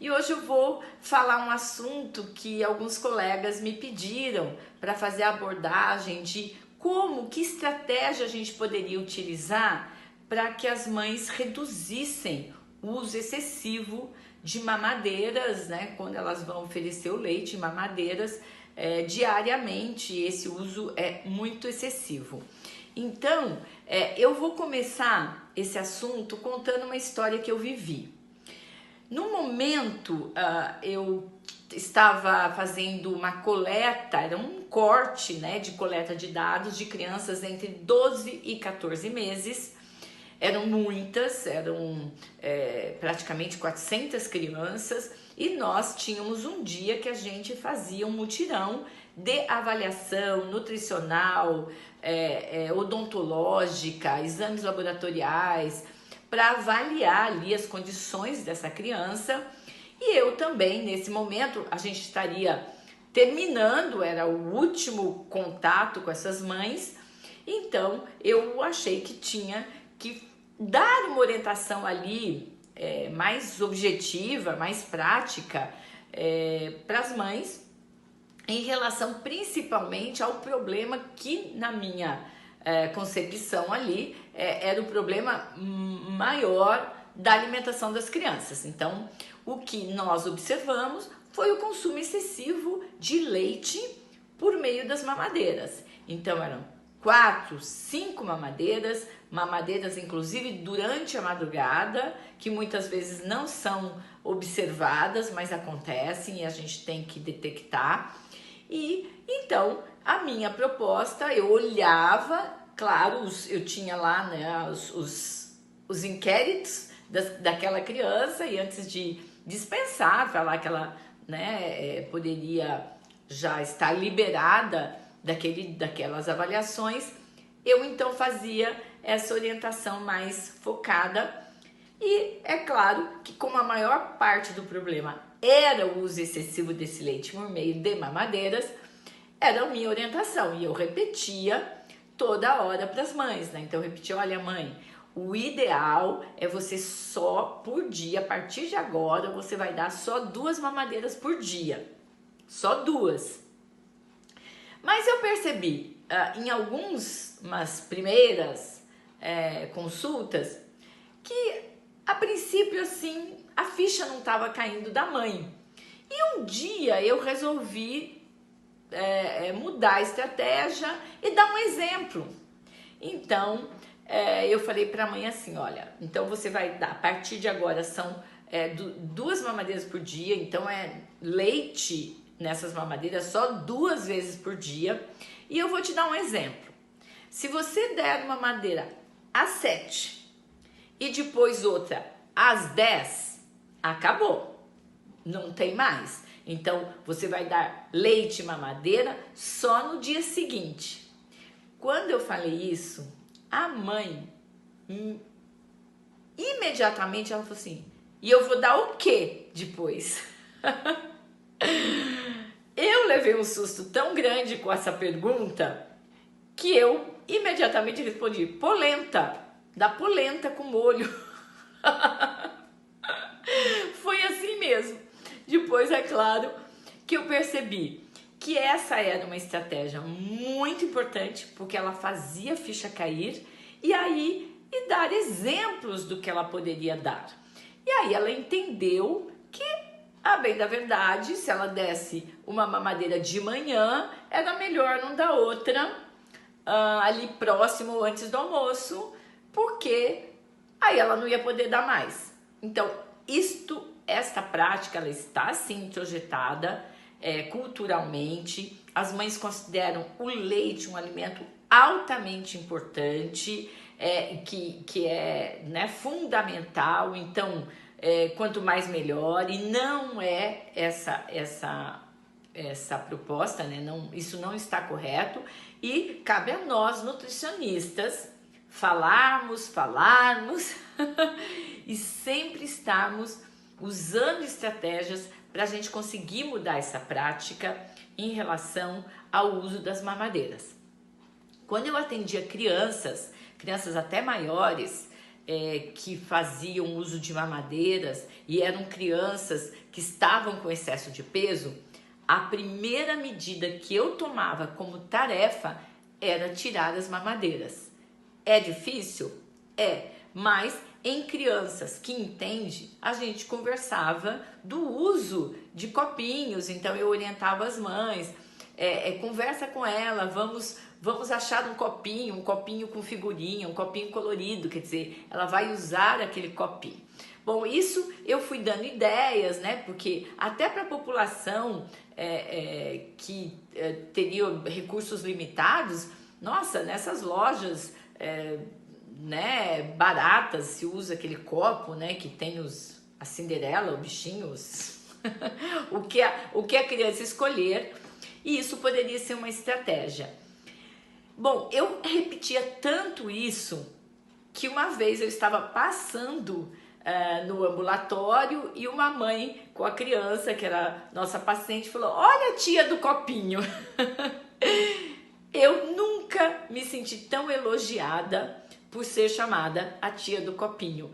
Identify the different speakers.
Speaker 1: E hoje eu vou falar um assunto que alguns colegas me pediram para fazer a abordagem de que estratégia a gente poderia utilizar para que as mães reduzissem o uso excessivo de mamadeiras, né? Quando elas vão oferecer o leite, mamadeiras diariamente, esse uso é muito excessivo. Então, eu vou começar esse assunto contando uma história que eu vivi. No momento, eu estava fazendo uma coleta, era um corte, né, de coleta de dados de crianças entre 12 e 14 meses. Eram muitas, eram praticamente 400 crianças, e nós tínhamos um dia que a gente fazia um mutirão de avaliação nutricional, odontológica, exames laboratoriais, para avaliar ali as condições dessa criança. E eu também, nesse momento, a gente estaria terminando, era o último contato com essas mães, então eu achei que tinha que dar uma orientação ali mais objetiva, mais prática para as mães, em relação principalmente ao problema que na minha concepção ali era o problema maior da alimentação das crianças. Então, o que nós observamos foi o consumo excessivo de leite por meio das mamadeiras. Então, eram 4, 5 mamadeiras inclusive durante a madrugada, que muitas vezes não são observadas, mas acontecem e a gente tem que detectar. E então a minha proposta, eu olhava, claro, eu tinha lá, né, os inquéritos daquela criança, e antes de dispensar, falar que ela, né, poderia já estar liberada daquelas avaliações, eu então fazia essa orientação mais focada. E é claro que, como a maior parte do problema era o uso excessivo desse leite por meio de mamadeiras, era a minha orientação, e eu repetia toda hora para as mães, né? Então eu repetia: olha, mãe, o ideal é você só por dia, a partir de agora, você vai dar só 2 mamadeiras por dia, só 2. Mas eu percebi em umas primeiras consultas que, a princípio, assim, a ficha não estava caindo da mãe. E um dia eu resolvi mudar a estratégia e dar um exemplo. Então, eu falei para a mãe assim: olha, então você vai dar, a partir de agora são 2 mamadeiras por dia, então leite nessas mamadeiras só 2 vezes por dia. E eu vou te dar um exemplo. Se você der uma madeira às 7 e depois outra às 10, acabou, não tem mais. Então você vai dar leite e mamadeira só no dia seguinte. Quando eu falei isso, a mãe imediatamente ela falou assim: e eu vou dar o quê depois? Eu levei um susto tão grande com essa pergunta que eu imediatamente respondi: polenta, dá polenta com molho. Foi assim mesmo. Depois, é claro, que eu percebi que essa era uma estratégia muito importante, porque ela fazia a ficha cair e dar exemplos do que ela poderia dar. E aí ela entendeu que, a bem da verdade, se ela desse uma mamadeira de manhã, era melhor não dar outra ali próximo, antes do almoço, porque aí ela não ia poder dar mais. Então, esta prática, ela está assim introjetada culturalmente. As mães consideram o leite um alimento altamente importante, que é, né, fundamental. Então, quanto mais melhor, e não é essa proposta, né? Isso não está correto, e cabe a nós, nutricionistas, falarmos e sempre estarmos usando estratégias para a gente conseguir mudar essa prática em relação ao uso das mamadeiras. Quando eu atendia crianças até maiores, que faziam uso de mamadeiras e eram crianças que estavam com excesso de peso, a primeira medida que eu tomava como tarefa era tirar as mamadeiras. É difícil? É, mas em crianças que entendem, a gente conversava do uso de copinhos, então eu orientava as mães, conversa com ela, vamos achar um copinho com figurinha, um copinho colorido, quer dizer, ela vai usar aquele copinho. Bom, isso eu fui dando ideias, né? Porque até para a população que teria recursos limitados, nossa, nessas lojas né, baratas se usa aquele copo, né? Que tem a Cinderela, o bichinho, o que a criança escolher, e isso poderia ser uma estratégia. Bom, eu repetia tanto isso que uma vez eu estava passando no ambulatório e uma mãe com a criança, que era nossa paciente, falou: olha a tia do copinho. Eu nunca me senti tão elogiada por ser chamada a tia do copinho.